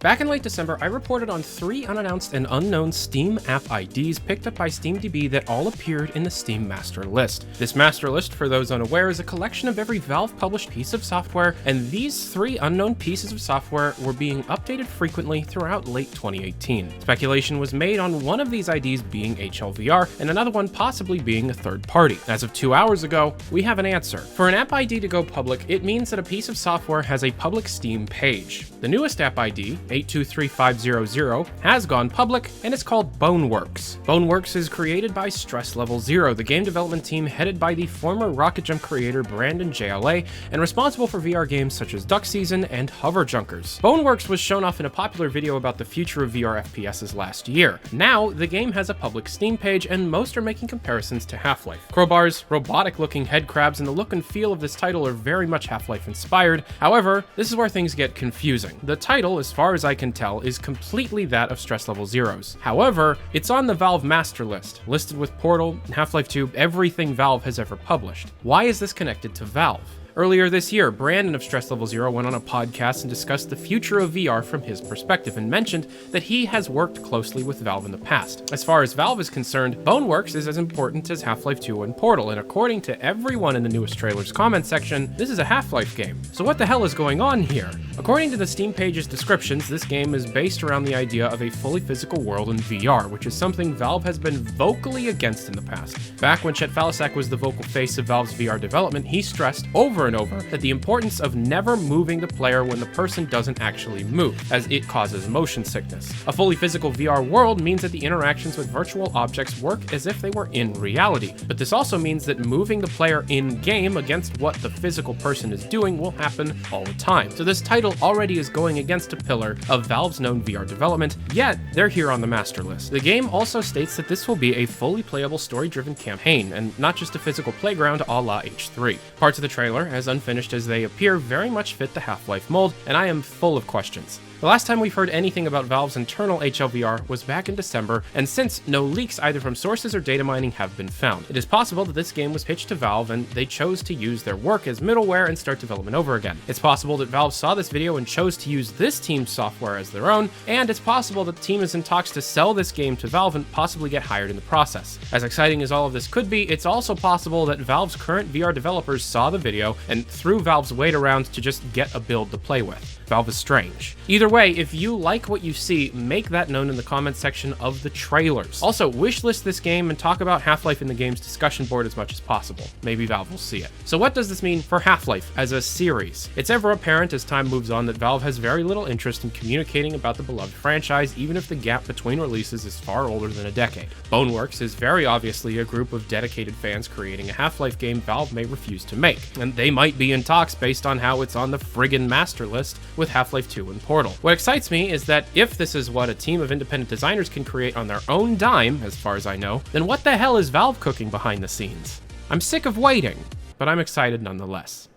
Back in late December, I reported on 3 unannounced and unknown Steam app IDs picked up by SteamDB that all appeared in the Steam master list. This master list, for those unaware, is a collection of every Valve-published piece of software, and these 3 unknown pieces of software were being updated frequently throughout late 2018. Speculation was made on one of these IDs being HLVR, and another one possibly being a third party. As of 2 hours ago, we have an answer. For an app ID to go public, it means that a piece of software has a public Steam page. The newest app ID, 823500, has gone public, and it's called BONEWORKs. BONEWORKs is created by Stress Level Zero, the game development team headed by the former Rocket Jump creator Brandon JLA, and responsible for VR games such as Duck Season and Hover Junkers. BONEWORKs was shown off in a popular video about the future of VR FPSs last year. Now, the game has a public Steam page, and most are making comparisons to Half-Life. Crowbars, robotic-looking head crabs, and the look and feel of this title are very much Half-Life inspired. However, this is where things get confusing. The title, as far as I can tell, is completely that of Stress Level Zero's. However, it's on the Valve master list, listed with Portal, Half-Life 2, everything Valve has ever published. Why is this connected to Valve? Earlier this year, Brandon of Stress Level Zero went on a podcast and discussed the future of VR from his perspective and mentioned that he has worked closely with Valve in the past. As far as Valve is concerned, BONEWORKs is as important as Half-Life 2 and Portal, and according to everyone in the newest trailer's comment section, this is a Half-Life game. So what the hell is going on here? According to the Steam page's descriptions, this game is based around the idea of a fully physical world in VR, which is something Valve has been vocally against in the past. Back when Chet Falisak was the vocal face of Valve's VR development, he stressed over and over that the importance of never moving the player when the person doesn't actually move, as it causes motion sickness. A fully physical VR world means that the interactions with virtual objects work as if they were in reality, but this also means that moving the player in-game against what the physical person is doing will happen all the time. So this title already is going against a pillar of Valve's known VR development, yet they're here on the master list. The game also states that this will be a fully playable story-driven campaign, and not just a physical playground a la H3. Parts of the trailer, as unfinished as they appear, very much fit the Half-Life mold, and I am full of questions. The last time we've heard anything about Valve's internal HLVR was back in December, and since, no leaks either from sources or data mining have been found. It is possible that this game was pitched to Valve and they chose to use their work as middleware and start development over again. It's possible that Valve saw this video and chose to use this team's software as their own, and it's possible that the team is in talks to sell this game to Valve and possibly get hired in the process. As exciting as all of this could be, it's also possible that Valve's current VR developers saw the video and threw Valve's weight around to just get a build to play with. Valve is strange. Either way, if you like what you see, make that known in the comments section of the trailers. Also, wishlist this game and talk about Half-Life in the game's discussion board as much as possible. Maybe Valve will see it. So what does this mean for Half-Life as a series? It's ever apparent as time moves on that Valve has very little interest in communicating about the beloved franchise, even if the gap between releases is far older than a decade. BONEWORKs is very obviously a group of dedicated fans creating a Half-Life game Valve may refuse to make, and they might be in talks based on how it's on the friggin' master list with Half-Life 2 and Portal. What excites me is that if this is what a team of independent designers can create on their own dime, as far as I know, then what the hell is Valve cooking behind the scenes? I'm sick of waiting, but I'm excited nonetheless.